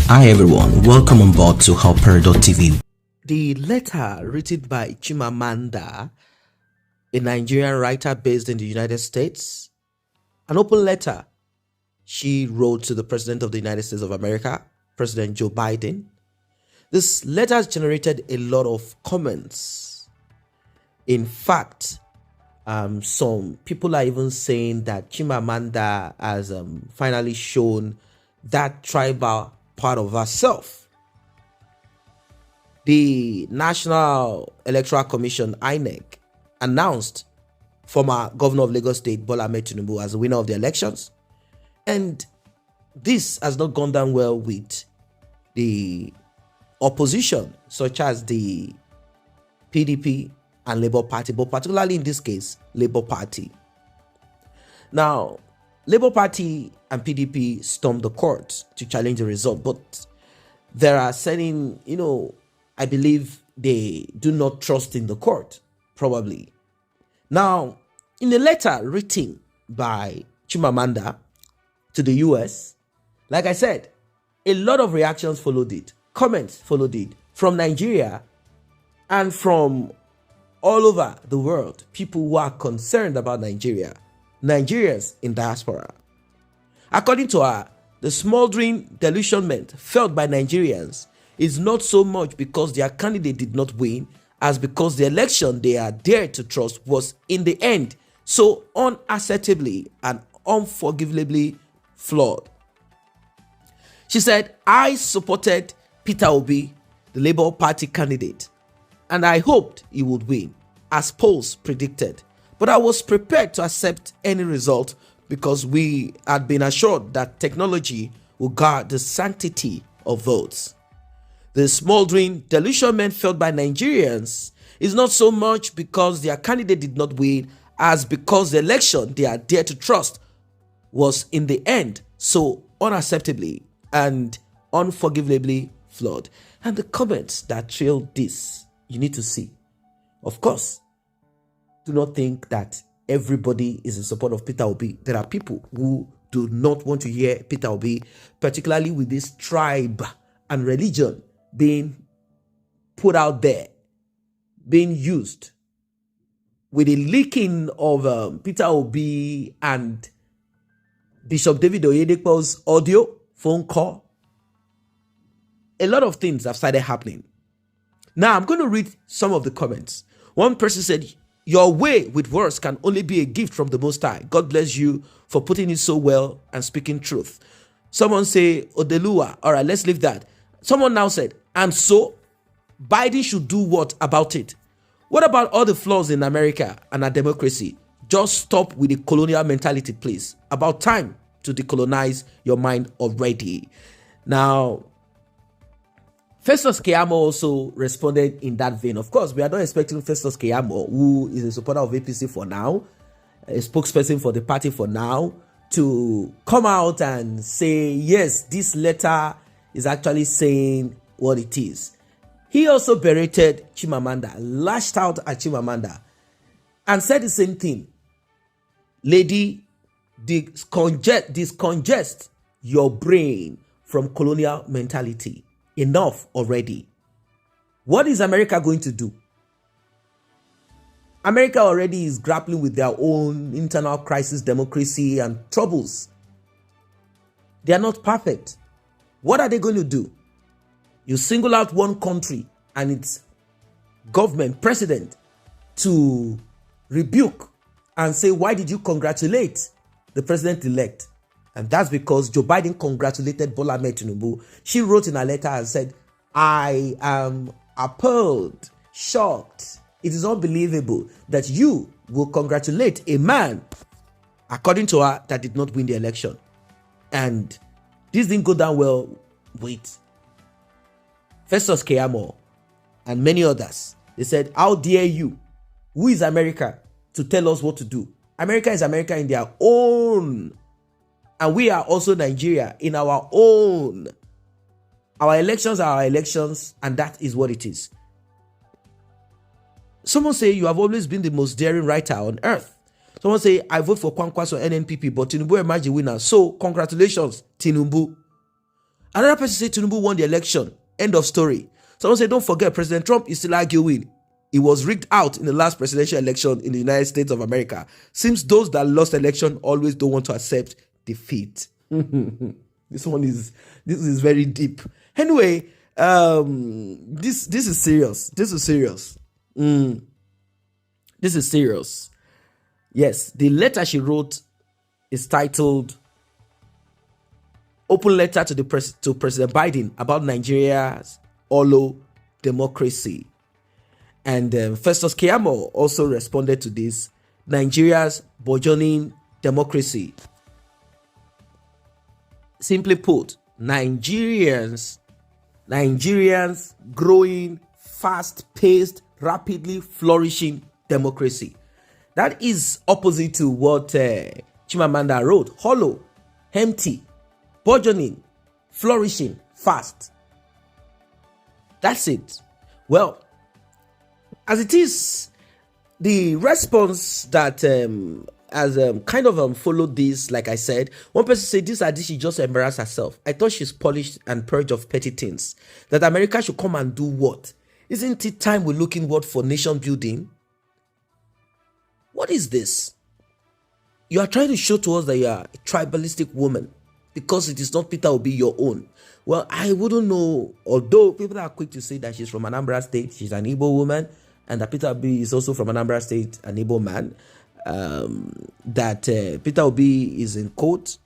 Hi everyone, welcome on board to Helper.tv. The letter written by Chimamanda, a Nigerian writer based in the United States, an open letter she wrote to the President of the United States of America, President Joe Biden. This letter has generated a lot of comments. In fact, some people are even saying that Chimamanda has finally shown that tribal part of herself. The National Electoral Commission, INEC, announced former governor of Lagos State, Bola Ahmed Tinubu, as the winner of the elections. And this has not gone down well with the opposition, such as the PDP and Labour Party, but particularly in this case, Labour Party. Now, Labour Party and PDP stormed the court to challenge the result, but there are certain, I believe they do not trust in the court, probably. Now, in a letter written by Chimamanda to the US, like I said, a lot of reactions followed it, comments followed it from Nigeria and from all over the world, people who are concerned about Nigeria, Nigerians in diaspora. According to her, the smoldering delusionment felt by Nigerians is not so much because their candidate did not win as because the election they are dared to trust was in the end so unacceptably and unforgivably flawed. She said, I supported Peter Obi, the Labour Party candidate, and I hoped he would win, as polls predicted. But I was prepared to accept any result because we had been assured that technology will guard the sanctity of votes. The smoldering delusionment felt by Nigerians is not so much because their candidate did not win as because the election they are dare to trust was in the end so unacceptably and unforgivably flawed. And the comments that trailed this, you need to see. Of course, do not think that everybody is in support of Peter Obi. There are people who do not want to hear Peter Obi, particularly with this tribe and religion being put out there, being used, with the leaking of Peter Obi and Bishop David Oyedepo's audio, phone call. A lot of things have started happening. Now, I'm going to read some of the comments. One person said, your way with words can only be a gift from the Most High. God bless you for putting it so well and speaking truth. Someone say, Odelua. All right, let's leave that. Someone now said, and so, Biden should do what about it? What about all the flaws in America and our democracy? Just stop with the colonial mentality, please. About time to decolonize your mind already. Now, Festus Keyamo also responded in that vein. Of course, we are not expecting Festus Keyamo, who is a supporter of APC for now, a spokesperson for the party for now, to come out and say, yes, this letter is actually saying what it is. He also berated Chimamanda, lashed out at Chimamanda, and said the same thing. Lady, discongest your brain from colonial mentality. Enough already. What is America going to do? America already is grappling with their own internal crisis, democracy, and troubles. They are not perfect. What are they going to do? You single out one country and its government, president, to rebuke and say, why did you congratulate the president-elect? And that's because Joe Biden congratulated Bola Ahmed Tinubu. She wrote in a letter and said, I am appalled, shocked. It is unbelievable that you will congratulate a man, according to her, that did not win the election. And this didn't go down well with Festus Keyamo and many others. They said, how dare you? Who is America to tell us what to do? America is America in their own. And we are also Nigeria in our own. Our elections are our elections, and that is what it is. Someone say, you have always been the most daring writer on earth. Someone say, I vote for Kwankwaso NNPP, but Tinubu emerged the winner. So, congratulations, Tinubu. Another person said Tinubu won the election. End of story. Someone said, don't forget, President Trump is still arguing it was rigged out in the last presidential election in the United States of America. Seems those that lost election always don't want to accept defeat. This is very deep. Anyway, this is serious. This is serious. This is serious. Yes, the letter she wrote is titled "Open Letter to President Biden about Nigeria's hollow democracy." And Festus Keyamo also responded to this: Nigeria's burgeoning democracy. Simply put, Nigerians growing, fast-paced, rapidly flourishing democracy. That is opposite to what Chimamanda wrote: hollow, empty, burgeoning, flourishing, fast. That's it. Well, as it is, the response that has kind of followed this, like I said, one person said, this Adichie just embarrassed herself. I thought she's polished and purged of petty things. That America should come and do what? Isn't it time we look inward for nation building? What is this? You are trying to show to us that you are a tribalistic woman because it is not Peter Obi your own. Well, I wouldn't know, although people are quick to say that she's from Anambra State, she's an Igbo woman, and that Peter Obi is also from Anambra State, an Igbo man. That Peter Obi is in quote,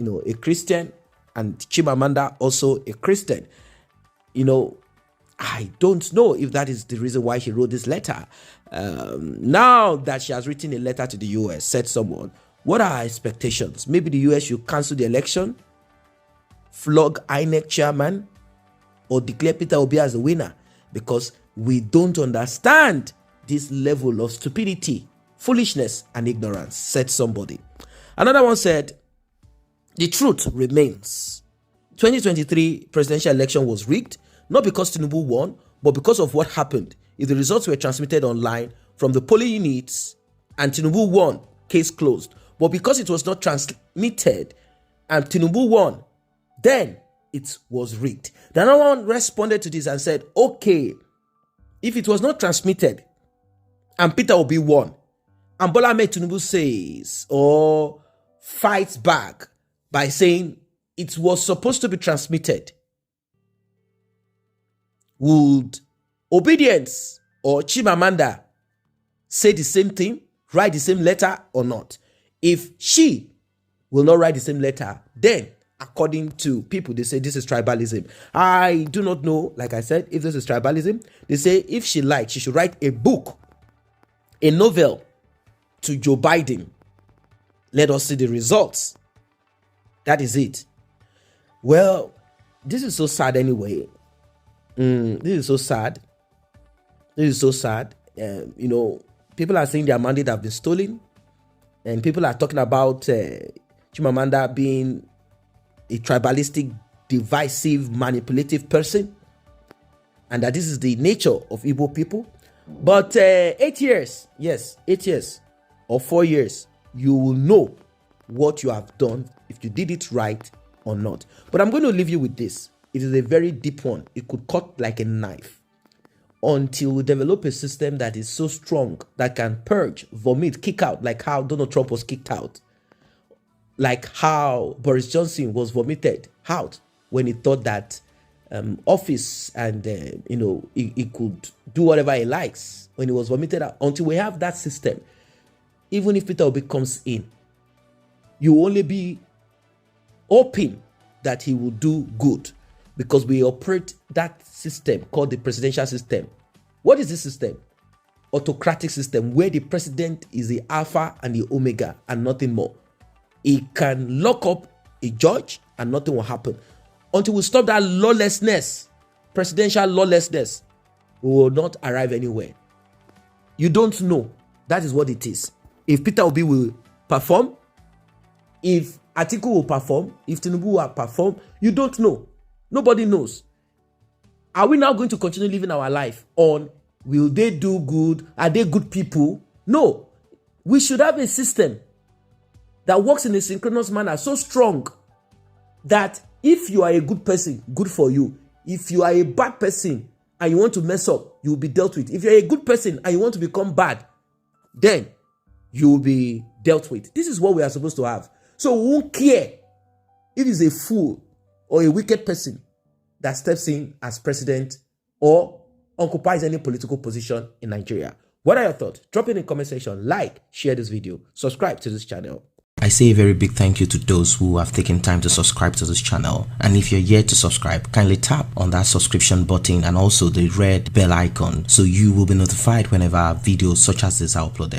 a Christian, and Chimamanda also a Christian. I don't know if that is the reason why she wrote this letter. Now that she has written a letter to the US, said someone, what are her expectations? Maybe the US should cancel the election, flog INEC chairman, or declare Peter Obi as a winner, because we don't understand this level of stupidity, foolishness, and ignorance, said somebody. Another one said, the truth remains. 2023 presidential election was rigged, not because Tinubu won, but because of what happened. If the results were transmitted online from the polling units and Tinubu won, case closed. But because it was not transmitted and Tinubu won, then it was rigged. The other one responded to this and said, okay, if it was not transmitted and Peter Obi won, and Bola Ahmed Tinubu says or fights back by saying it was supposed to be transmitted, would Obedience or Chimamanda say the same thing, write the same letter or not? If she will not write the same letter, then according to people, they say this is tribalism. I do not know, like I said, if this is tribalism. They say if she likes, she should write a book, a novel to Joe Biden. Let us see the results. That is it. Well, this is so sad anyway. This is so sad. This is so sad. People are saying their mandate have been stolen. And people are talking about Chimamanda being a tribalistic, divisive, manipulative person. And that this is the nature of Igbo people. But 8 years, yes, 8 years or 4 years, you will know what you have done, if you did it right or not. But I'm going to leave you with this. It is a very deep one. It could cut like a knife. Until we develop a system that is so strong that can purge, vomit, kick out, like how Donald Trump was kicked out. Like how Boris Johnson was vomited out when he thought that office and, he could do whatever he likes when he was vomited out. Until we have that system, even if Peter Obi comes in, you will only be hoping that he will do good, because we operate that system called the presidential system. What is this system? Autocratic system, where the president is the alpha and the omega and nothing more. He can lock up a judge and nothing will happen. Until we stop that lawlessness, presidential lawlessness, we will not arrive anywhere. You don't know. That is what it is. If Peter Obi will perform, if Atiku will perform, if Tinubu will perform, you don't know. Nobody knows. Are we now going to continue living our life on, will they do good? Are they good people? No. We should have a system that works in a synchronous manner, so strong that If you are a good person, good for you. If you are a bad person and you want to mess up, you will be dealt with. If you're a good person and you want to become bad, then you will be dealt with. This is what we are supposed to have. So we won't care if it's a fool or a wicked person that steps in as president or occupies any political position in Nigeria. What are your thoughts? Drop it in the comment section. Like, share this video, subscribe to this channel. I say a very big thank you to those who have taken time to subscribe to this channel. And if you're yet to subscribe, kindly tap on that subscription button and also the red bell icon so you will be notified whenever videos such as this are uploaded.